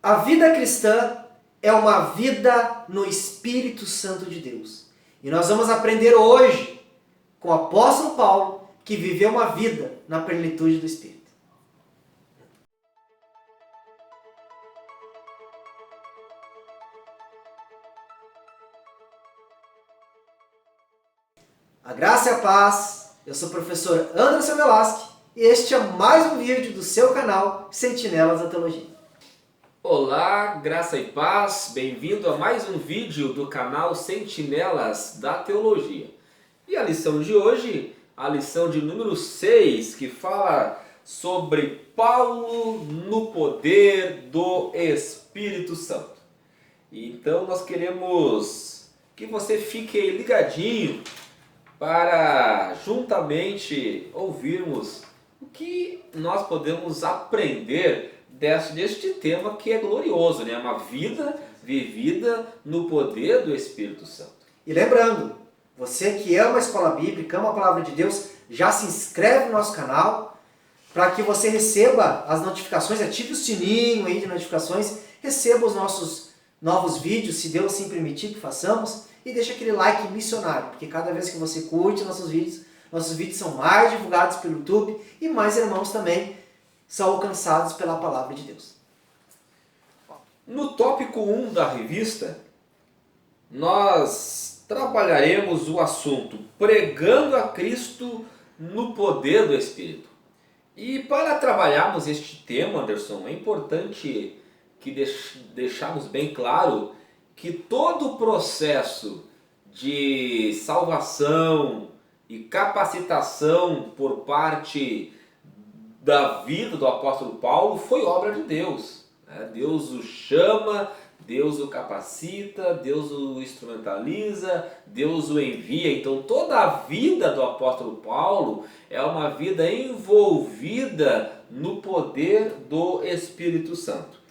A vida cristã é uma vida no Espírito Santo de Deus. E nós vamos aprender hoje com o apóstolo Paulo, que viveu uma vida na plenitude do Espírito. A graça e a paz, eu sou o professor Anderson Velasque e este é mais um vídeo do seu canal Sentinelas da Teologia. Olá, graça e paz, bem-vindo a mais um vídeo do canal Sentinelas da Teologia. E a lição de hoje, a lição de número 6, que fala sobre Paulo no poder do Espírito Santo. Então nós queremos que você fique ligadinho para juntamente ouvirmos o que nós podemos aprender deste tema que é glorioso, né? Uma vida vivida no poder do Espírito Santo. E lembrando, você que ama a escola bíblica, ama a palavra de Deus, já se inscreve no nosso canal para que você receba as notificações, ative o sininho aí de notificações, receba os nossos novos vídeos, se Deus assim permitir que façamos, e deixa aquele like missionário, porque cada vez que você curte nossos vídeos são mais divulgados pelo YouTube e mais irmãos também são alcançados pela palavra de Deus. No tópico 1 da revista, nós trabalharemos o assunto pregando a Cristo no poder do Espírito. E para trabalharmos este tema, Anderson, é importante que deixarmos bem claro que todo o processo de salvação e capacitação por parte da vida do apóstolo Paulo foi obra de Deus. Deus o chama, Deus o capacita, Deus o instrumentaliza, Deus o envia. Então toda a vida do apóstolo Paulo é uma vida envolvida no poder do Espírito Santo.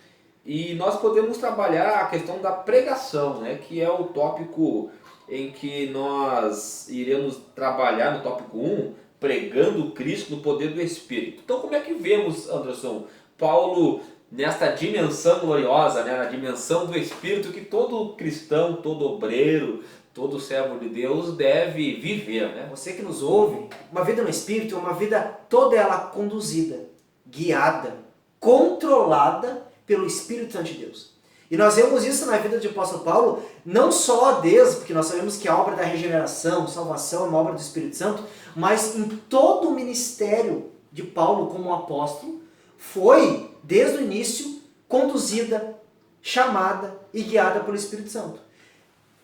E nós podemos trabalhar a questão da pregação, né, que é o tópico em que nós iremos trabalhar no tópico 1, pregando Cristo no poder do Espírito. Então como é que vemos, Anderson, Paulo nesta dimensão gloriosa, né, na dimensão do Espírito que todo cristão, todo obreiro, todo servo de Deus deve viver, né? Você que nos ouve, uma vida no Espírito é uma vida toda ela conduzida, guiada, controlada pelo Espírito Santo de Deus. E nós vemos isso na vida do apóstolo Paulo, não só desde, porque nós sabemos que a obra da regeneração, salvação é uma obra do Espírito Santo, mas em todo o ministério de Paulo como apóstolo, foi, desde o início, conduzida, chamada e guiada pelo Espírito Santo.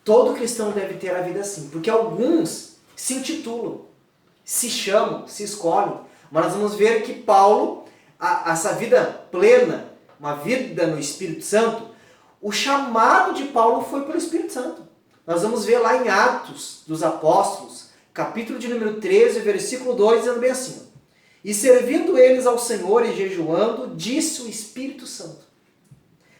Todo cristão deve ter a vida assim, porque alguns se intitulam, se chamam, se escolhem, mas nós vamos ver que Paulo, essa vida plena, uma vida no Espírito Santo, o chamado de Paulo foi pelo Espírito Santo. Nós vamos ver lá em Atos dos Apóstolos, capítulo de número 13, versículo 2, dizendo bem assim: e servindo eles ao Senhor e jejuando, disse o Espírito Santo: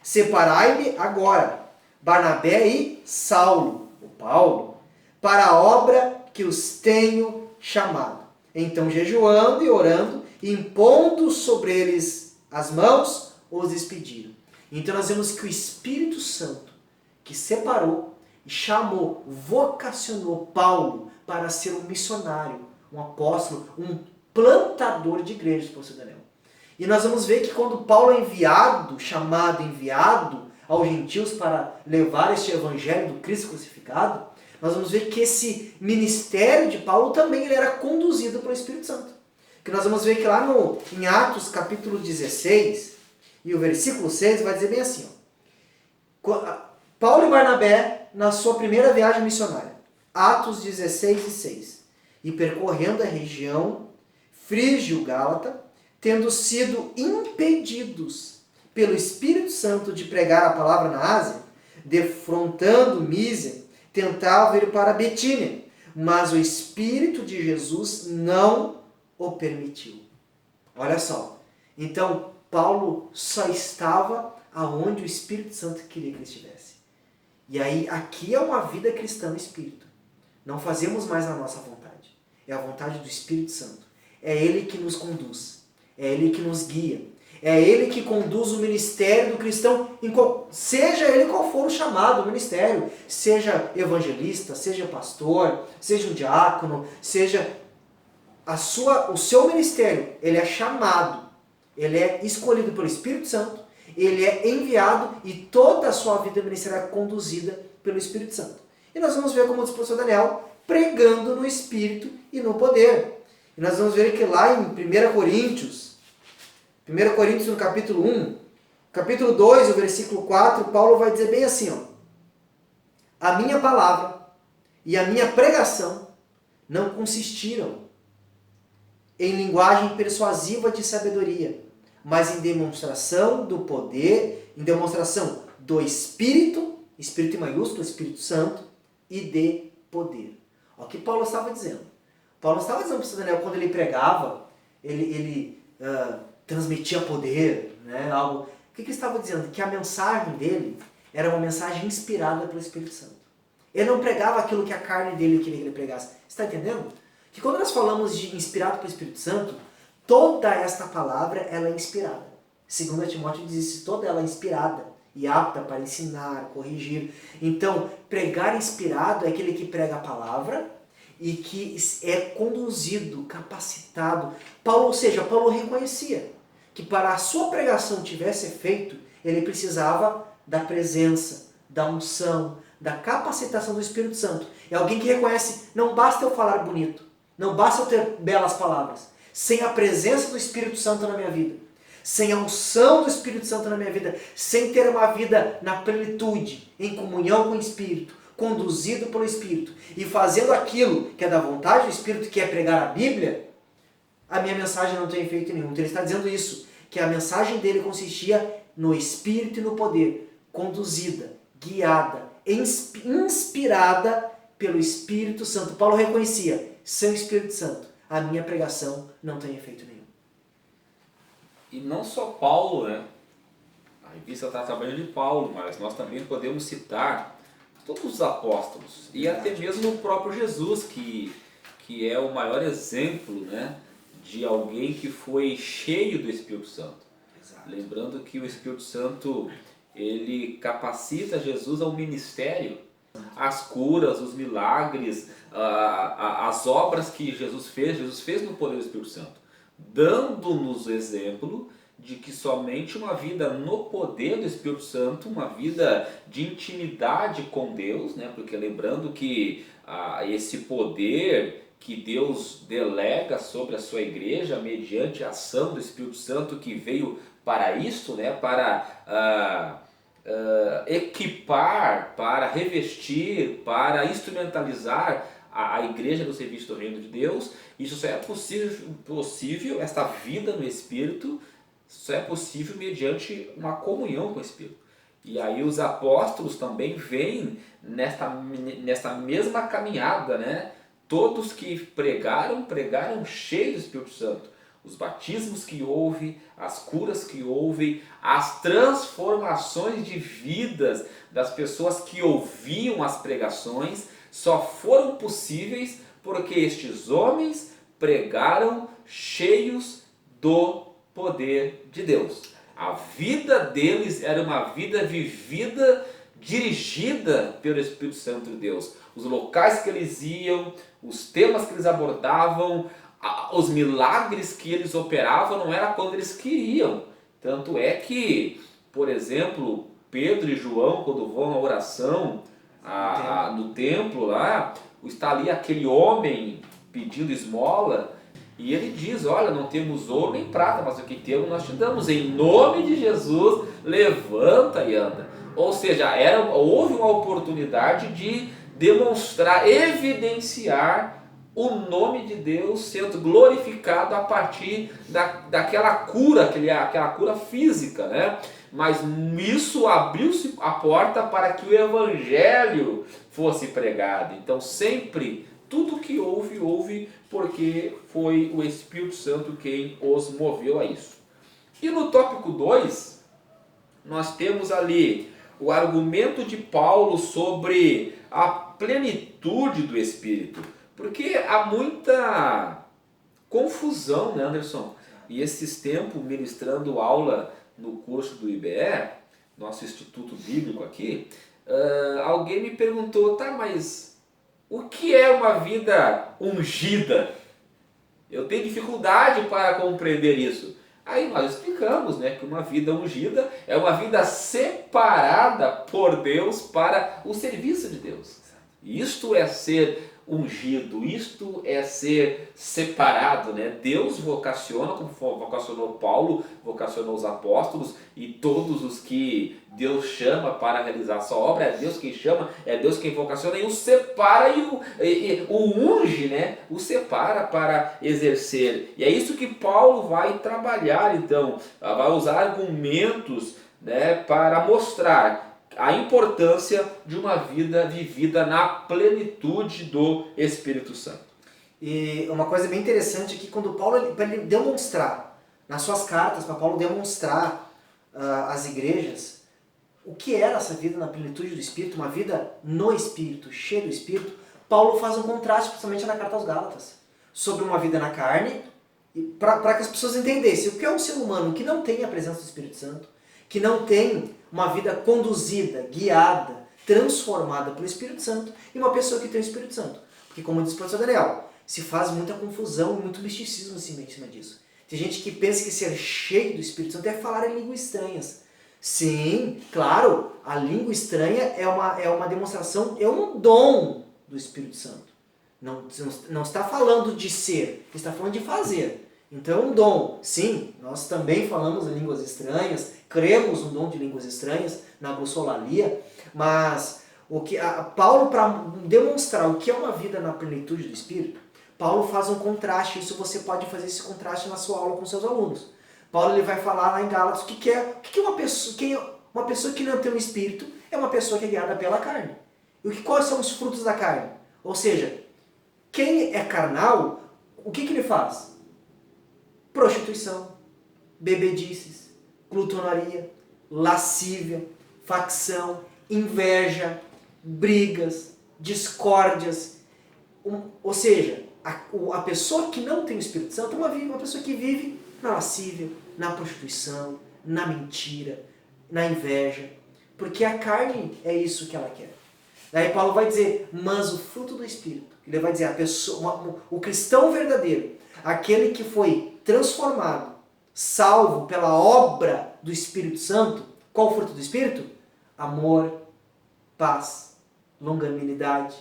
separai-me agora, Barnabé e Saulo, o Paulo, para a obra que os tenho chamado. Então, jejuando e orando, e impondo sobre eles as mãos, os despediram. Então nós vemos que o Espírito Santo, que separou, chamou, vocacionou Paulo para ser um missionário, um apóstolo, um plantador de igrejas, pastor Daniel. E nós vamos ver que quando Paulo é enviado, chamado, enviado aos gentios para levar este evangelho do Cristo crucificado, nós vamos ver que esse ministério de Paulo também ele era conduzido pelo Espírito Santo. Que nós vamos ver que lá em Atos capítulo 16, e o versículo 6 vai dizer bem assim, ó, Paulo e Barnabé na sua primeira viagem missionária, Atos 16 e 6, e percorrendo a região frígio-gálata, tendo sido impedidos pelo Espírito Santo de pregar a palavra na Ásia, defrontando Mísia, tentavam ir para Betínia, mas o Espírito de Jesus não o permitiu. Olha só, então Paulo só estava aonde o Espírito Santo queria que ele estivesse. E aí, aqui é uma vida cristã no Espírito. Não fazemos mais a nossa vontade. É a vontade do Espírito Santo. É Ele que nos conduz. É Ele que nos guia. É Ele que conduz o ministério do cristão, seja ele qual for o chamado, o ministério. Seja evangelista, seja pastor, seja um diácono, seja o seu ministério. Ele é chamado, ele é escolhido pelo Espírito Santo, ele é enviado e toda a sua vida ministerial é conduzida pelo Espírito Santo. E nós vamos ver como diz o professor Daniel, pregando no Espírito e no poder. E nós vamos ver que lá em 1 Coríntios no capítulo 1, capítulo 2, o versículo 4, Paulo vai dizer bem assim, ó, a minha palavra e a minha pregação não consistiram em linguagem persuasiva de sabedoria, mas em demonstração do poder, em demonstração do Espírito, Espírito em maiúsculo, Espírito Santo, e de poder. Olha o que Paulo estava dizendo. Paulo estava dizendo para o Daniel, quando ele pregava, ele transmitia poder, né? Algo. O que ele estava dizendo? Que a mensagem dele era uma mensagem inspirada pelo Espírito Santo. Ele não pregava aquilo que a carne dele queria que ele pregasse. Você está entendendo? Que quando nós falamos de inspirado pelo Espírito Santo, toda esta palavra ela é inspirada. 2 Timóteo diz isso, toda ela é inspirada e apta para ensinar, corrigir. Então, pregar inspirado é aquele que prega a palavra e que é conduzido, capacitado. Paulo reconhecia que para a sua pregação tivesse efeito, ele precisava da presença, da unção, da capacitação do Espírito Santo. É alguém que reconhece, não basta eu falar bonito, não basta eu ter belas palavras, sem a presença do Espírito Santo na minha vida, sem a unção do Espírito Santo na minha vida, sem ter uma vida na plenitude, em comunhão com o Espírito, conduzido pelo Espírito, e fazendo aquilo que é da vontade do Espírito, que é pregar a Bíblia, a minha mensagem não tem efeito nenhum. Então ele está dizendo isso, que a mensagem dele consistia no Espírito e no poder, conduzida, guiada, inspirada pelo Espírito Santo. Paulo reconhecia, sem o Espírito Santo, a minha pregação não tem efeito nenhum. E não só Paulo, né? A revista está trabalhando de Paulo, mas nós também podemos citar todos os apóstolos e até mesmo o próprio Jesus, que é o maior exemplo, né, de alguém que foi cheio do Espírito Santo. Exato. Lembrando que o Espírito Santo, ele capacita Jesus ao ministério, as curas, os milagres, as obras que Jesus fez no poder do Espírito Santo, dando-nos o exemplo de que somente uma vida no poder do Espírito Santo, uma vida de intimidade com Deus, né? Porque lembrando que esse poder que Deus delega sobre a sua igreja mediante a ação do Espírito Santo que veio para isso, né? Para equipar, para revestir, para instrumentalizar a igreja no serviço do reino de Deus. Isso só é possível, esta vida no Espírito, só é possível mediante uma comunhão com o Espírito. E aí os apóstolos também vêm nesta mesma caminhada, né? Todos que pregaram cheios do Espírito Santo. Os batismos que houve, as curas que houve, as transformações de vidas das pessoas que ouviam as pregações só foram possíveis porque estes homens pregaram cheios do poder de Deus. A vida deles era uma vida vivida, dirigida pelo Espírito Santo de Deus. Os locais que eles iam, os temas que eles abordavam, os milagres que eles operavam não era quando eles queriam. Tanto é que, por exemplo, Pedro e João, quando vão à oração no templo lá, está ali aquele homem pedindo esmola, e ele diz, olha, não temos ouro nem prata, mas o que temos nós te damos, em nome de Jesus, levanta e anda. Ou seja, houve uma oportunidade de demonstrar, evidenciar o nome de Deus sendo glorificado a partir daquela cura, aquela cura física, né? Mas isso abriu-se a porta para que o Evangelho fosse pregado. Então sempre, tudo que houve porque foi o Espírito Santo quem os moveu a isso. E no tópico 2, nós temos ali o argumento de Paulo sobre a plenitude do Espírito. Porque há muita confusão, né, Anderson? e esses tempos ministrando aula no curso do IBE, nosso Instituto Bíblico aqui, alguém me perguntou, tá, mas o que é uma vida ungida? Eu tenho dificuldade para compreender isso. Aí nós explicamos, né, que uma vida ungida é uma vida separada por Deus para o serviço de Deus. Isto é ser ungido, isto é ser separado, né? Deus vocaciona, como vocacionou Paulo, vocacionou os apóstolos e todos os que Deus chama para realizar a sua obra, é Deus quem chama, é Deus quem vocaciona e o separa e o unge, né? O separa para exercer. E é isso que Paulo vai trabalhar então, vai usar argumentos, né, para mostrar a importância de uma vida vivida na plenitude do Espírito Santo. E uma coisa bem interessante é que quando Paulo, para ele demonstrar, nas suas cartas, para Paulo demonstrar às igrejas o que era essa vida na plenitude do Espírito, uma vida no Espírito, cheia do Espírito, Paulo faz um contraste, principalmente na carta aos Gálatas, sobre uma vida na carne, para que as pessoas entendessem o que é um ser humano que não tem a presença do Espírito Santo, que não tem uma vida conduzida, guiada, transformada pelo Espírito Santo, e uma pessoa que tem o Espírito Santo. Porque, como disse o professor Daniel, se faz muita confusão e muito misticismo em cima disso. Tem gente que pensa que ser cheio do Espírito Santo é falar em línguas estranhas. Sim, claro, a língua estranha é uma demonstração, é um dom do Espírito Santo. Não está falando de ser, está falando de fazer. Então é um dom. Sim, nós também falamos em línguas estranhas, cremos no dom de línguas estranhas, na glossolalia, mas Paulo, para demonstrar o que é uma vida na plenitude do Espírito, Paulo faz um contraste. Isso você pode fazer esse contraste na sua aula com seus alunos. Paulo ele vai falar lá em Gálatas o que é uma pessoa que não tem um Espírito, é uma pessoa que é guiada pela carne. E quais são os frutos da carne? Ou seja, quem é carnal, o que ele faz? Prostituição, bebedices, glutonaria, lascívia, facção, inveja, brigas, discórdias. Ou seja, a pessoa que não tem o Espírito Santo é uma pessoa que vive na lascívia, na prostituição, na mentira, na inveja. Porque a carne é isso que ela quer. Daí Paulo vai dizer, mas o fruto do Espírito. Ele vai dizer, o cristão verdadeiro, aquele que foi transformado, salvo pela obra do Espírito Santo. Qual o fruto do Espírito? Amor, paz, longanimidade,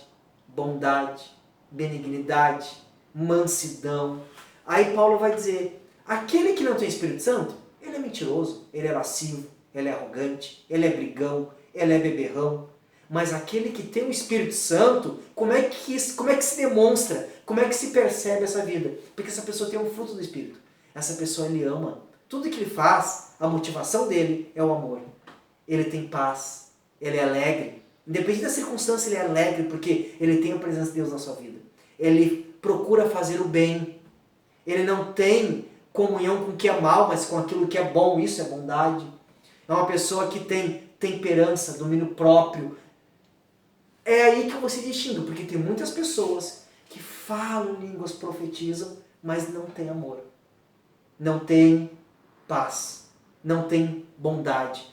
bondade, benignidade, mansidão. Aí Paulo vai dizer, aquele que não tem Espírito Santo, ele é mentiroso, ele é lascivo, ele é arrogante, ele é brigão, ele é beberrão. Mas aquele que tem o Espírito Santo, como é que se demonstra? Como é que se percebe essa vida? Porque essa pessoa tem um fruto do Espírito. Essa pessoa, ele ama. Tudo que ele faz, a motivação dele é o amor. Ele tem paz, ele é alegre. Independente da circunstância, ele é alegre porque ele tem a presença de Deus na sua vida. Ele procura fazer o bem. Ele não tem comunhão com o que é mal, mas com aquilo que é bom. Isso é bondade. É uma pessoa que tem temperança, domínio próprio. É aí que você distingue, porque tem muitas pessoas que falam línguas, profetizam, mas não têm amor. Não têm paz. Não têm bondade.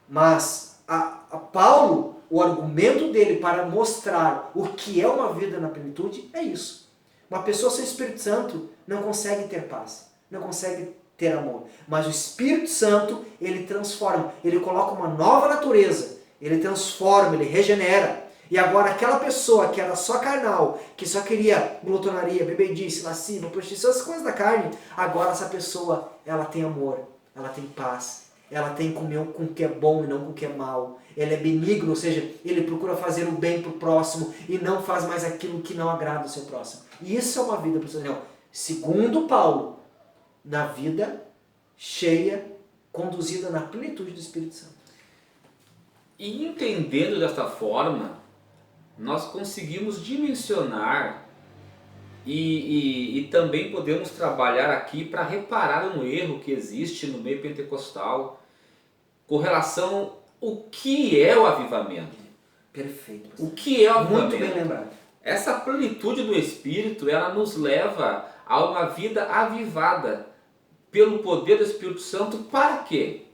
Mas a Paulo, o argumento dele para mostrar o que é uma vida na plenitude é isso. Uma pessoa sem Espírito Santo não consegue ter paz, não consegue ter amor. Mas o Espírito Santo, ele transforma, ele coloca uma nova natureza, ele transforma, ele regenera. E agora aquela pessoa que era só carnal, que só queria glutonaria, bebedice, lascívia, prostituição, essas coisas da carne, agora essa pessoa, ela tem amor, ela tem paz, ela tem comunhão com o que é bom e não com o que é mal. Ele é benigno, ou seja, ele procura fazer o bem para o próximo e não faz mais aquilo que não agrada ao seu próximo. E isso é uma vida, professor Daniel, segundo Paulo, na vida cheia, conduzida na plenitude do Espírito Santo. E entendendo desta forma, nós conseguimos dimensionar e também podemos trabalhar aqui para reparar um erro que existe no meio pentecostal com relação ao que é o avivamento. Perfeito. O que é o avivamento? Muito bem lembrado. Essa plenitude do Espírito, ela nos leva a uma vida avivada. pelo poder do Espírito Santo para quê?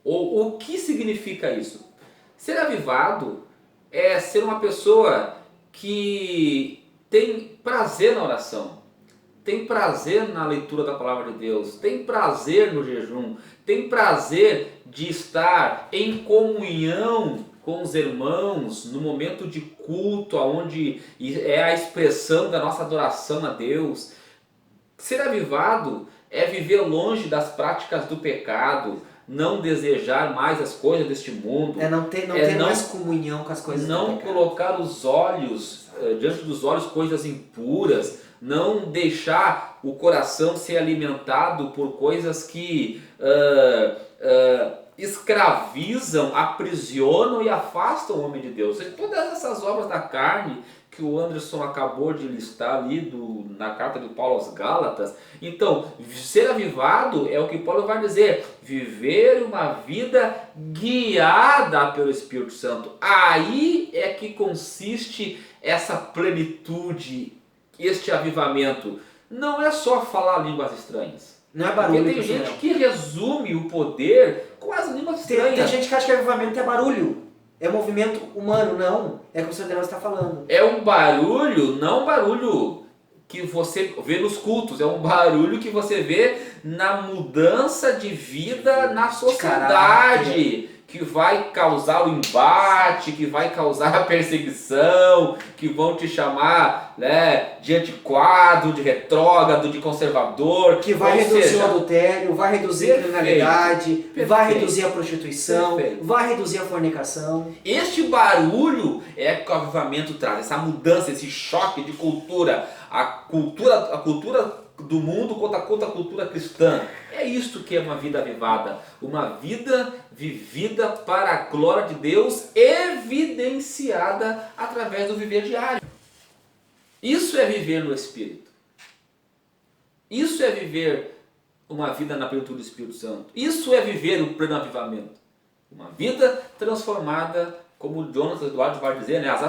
Ou o que significa isso? Ser avivado é ser uma pessoa que tem prazer na oração, tem prazer na leitura da palavra de Deus, tem prazer no jejum, tem prazer de estar em comunhão com os irmãos no momento de culto, onde é a expressão da nossa adoração a Deus. Ser avivado é viver longe das práticas do pecado, não desejar mais as coisas deste mundo. Não ter mais comunhão com as coisas do pecado. Não colocar os olhos, diante dos olhos, coisas impuras. Não deixar o coração ser alimentado por coisas que escravizam, aprisionam e afastam o homem de Deus. Ou seja, todas essas obras da carne que o Anderson acabou de listar ali na carta de Paulo aos Gálatas. Então, ser avivado é o que Paulo vai dizer, viver uma vida guiada pelo Espírito Santo. Aí é que consiste essa plenitude, este avivamento. Não é só falar línguas estranhas. Não é barulho. Porque tem gente que resume o poder com as línguas estranhas. Tem gente que acha que avivamento é barulho. É movimento humano, não. É como o Senhor está falando. É um barulho, não um barulho que você vê nos cultos. É um barulho que você vê na mudança de vida na sociedade. Que vai causar o embate, que vai causar a perseguição, que vão te chamar, né, de antiquado, de retrógrado, de conservador. Que vai reduzir o adultério, vai reduzir a criminalidade, vai reduzir a prostituição, vai reduzir a fornicação. Este barulho é que o avivamento traz, essa mudança, esse choque de cultura. A cultura do mundo contra a cultura cristã. É isto que é uma vida avivada, uma vida vivida para a glória de Deus, evidenciada através do viver diário. Isso é viver no Espírito. Isso é viver uma vida na plenitude do Espírito Santo. Isso é viver o pleno avivamento. Uma vida transformada, como o Jonas Eduardo vai dizer, né? As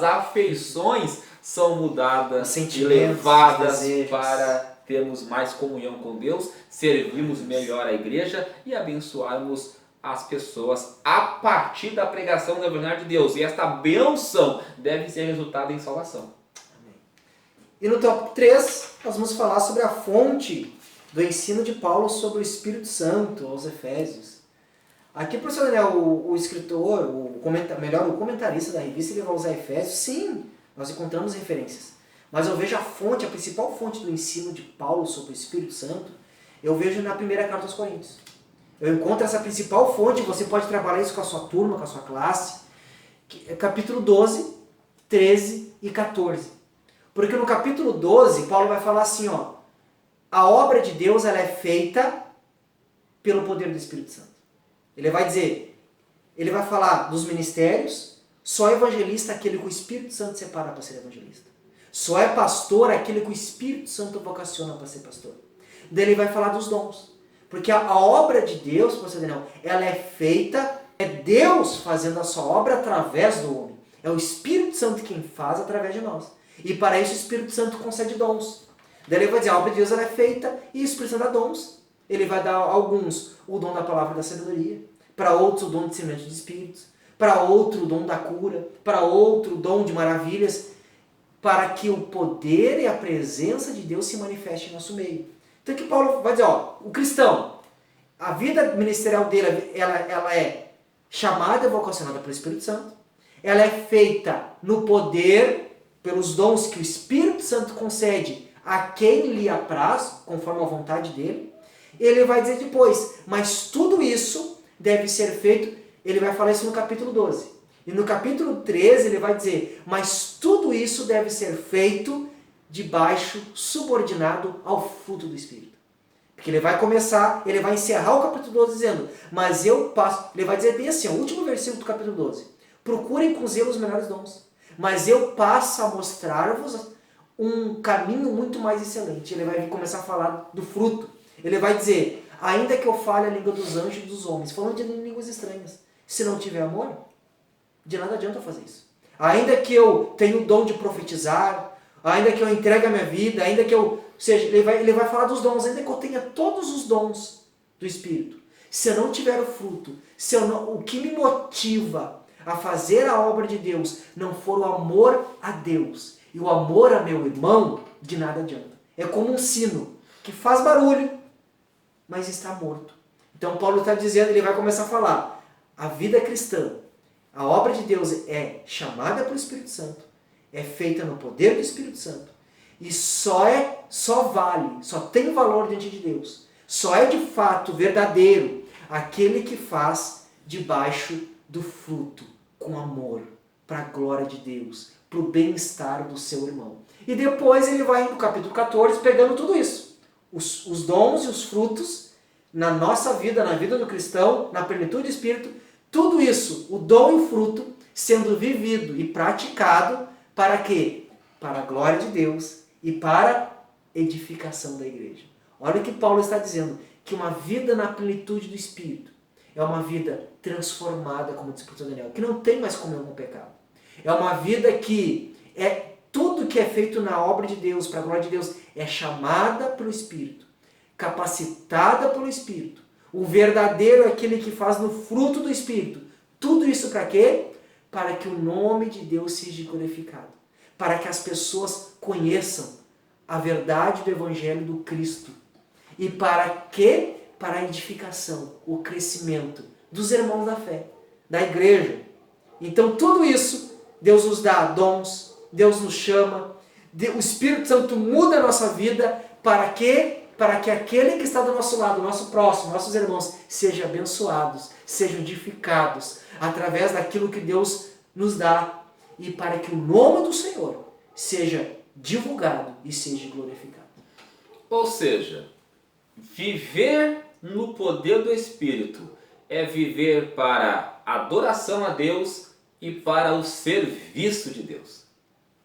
afeições são mudadas e levadas para termos mais comunhão com Deus, servirmos melhor a igreja e abençoarmos as pessoas a partir da pregação da verdade de Deus. E esta bênção deve ser resultado em salvação. Amém. E no tópico 3, nós vamos falar sobre a fonte do ensino de Paulo sobre o Espírito Santo aos Efésios. Aqui, professor Daniel, o escritor, o comentarista da revista, ele vai usar Efésios. Sim, nós encontramos referências. Mas eu vejo a principal fonte do ensino de Paulo sobre o Espírito Santo, eu vejo na primeira carta aos Coríntios. Eu encontro essa principal fonte, você pode trabalhar isso com a sua turma, com a sua classe, capítulo 12, 13 e 14. Porque no capítulo 12, Paulo vai falar assim, ó, a obra de Deus ela é feita pelo poder do Espírito Santo. Ele vai falar dos ministérios, só evangelista aquele que o Espírito Santo separa para ser evangelista. Só é pastor aquele que o Espírito Santo vocaciona para ser pastor. Daí ele vai falar dos dons. Porque a obra de Deus, professor Daniel, ela é feita, é Deus fazendo a sua obra através do homem. É o Espírito Santo quem faz através de nós. E para isso o Espírito Santo concede dons. Daí ele vai dizer, a obra de Deus ela é feita e o Espírito Santo dá dons. Ele vai dar a alguns o dom da palavra da sabedoria, para outros o dom de discernimento de espíritos, para outro o dom da cura, para outro o dom de maravilhas, para que o poder e a presença de Deus se manifeste em nosso meio. Então que Paulo vai dizer, ó, o cristão, a vida ministerial dele, ela é chamada e vocacionada pelo Espírito Santo, ela é feita no poder, pelos dons que o Espírito Santo concede a quem lhe apraz, conforme a vontade dele. Ele vai dizer depois, mas tudo isso deve ser feito, ele vai falar isso no capítulo 12. E no capítulo 13 ele vai dizer, mas tudo isso deve ser feito debaixo, subordinado ao fruto do Espírito. Porque ele vai começar, ele vai encerrar o capítulo 12 dizendo, mas eu passo, ele vai dizer bem assim, o último versículo do capítulo 12, procurem com zelo os melhores dons, mas eu passo a mostrar-vos um caminho muito mais excelente. Ele vai começar a falar do fruto. Ele vai dizer, ainda que eu fale a língua dos anjos e dos homens, falando de línguas estranhas, se não tiver amor, de nada adianta fazer isso. Ainda que eu tenha o dom de profetizar, ainda que eu entregue a minha vida, ainda que eu seja, ele vai falar dos dons, ainda que eu tenha todos os dons do Espírito. Se eu não tiver o fruto, o que me motiva a fazer a obra de Deus não for o amor a Deus e o amor a meu irmão, de nada adianta. É como um sino que faz barulho, mas está morto. Então Paulo está dizendo, ele vai começar a falar, a vida cristã, a obra de Deus é chamada pelo Espírito Santo, é feita no poder do Espírito Santo, e só vale, só tem valor diante de Deus, só é de fato verdadeiro aquele que faz debaixo do fruto, com amor, para a glória de Deus, para o bem-estar do seu irmão. E depois ele vai no capítulo 14 pegando tudo isso, os dons e os frutos na nossa vida, na vida do cristão, na plenitude do Espírito, tudo isso, o dom e o fruto, sendo vivido e praticado para quê? Para a glória de Deus e para a edificação da igreja. Olha o que Paulo está dizendo, que uma vida na plenitude do Espírito é uma vida transformada, como disse o pastor Daniel, que não tem mais comunhão com o pecado. É uma vida que tudo que é feito na obra de Deus, para a glória de Deus, é chamada pelo Espírito, capacitada pelo Espírito. O verdadeiro é aquele que faz no fruto do Espírito. Tudo isso para quê? Para que o nome de Deus seja glorificado. Para que as pessoas conheçam a verdade do Evangelho do Cristo. E para quê? Para a edificação, o crescimento dos irmãos da fé, da igreja. Então tudo isso, Deus nos dá dons, Deus nos chama, o Espírito Santo muda a nossa vida, para quê? Para que aquele que está do nosso lado, nosso próximo, nossos irmãos, sejam abençoados, sejam edificados, através daquilo que Deus nos dá, e para que o nome do Senhor seja divulgado e seja glorificado. Ou seja, viver no poder do Espírito é viver para adoração a Deus e para o serviço de Deus.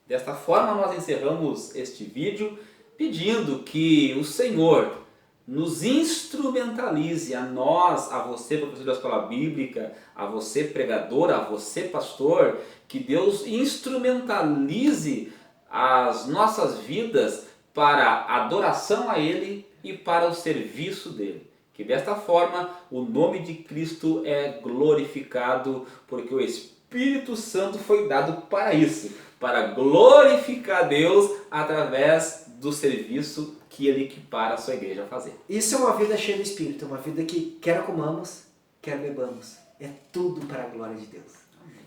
Desta forma nós encerramos este vídeo pedindo que o Senhor nos instrumentalize, a nós, a você, professor da escola bíblica, a você, pregador, a você, pastor, que Deus instrumentalize as nossas vidas para a adoração a Ele e para o serviço dEle. Que desta forma o nome de Cristo é glorificado, porque o Espírito Santo foi dado para isso, para glorificar Deus através do serviço que Ele equipara a sua igreja a fazer. Isso é uma vida cheia do Espírito, uma vida que quer comamos, quer bebamos. É tudo para a glória de Deus.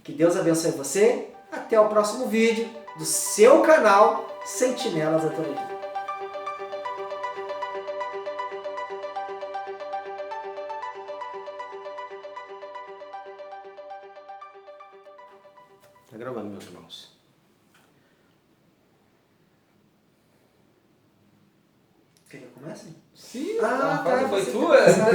Que Deus abençoe você. Até o próximo vídeo do seu canal Sentinelas da Teologia. Está gravando, meus irmãos. Quer que eu comece? Sim, tá. foi Você tua. começar.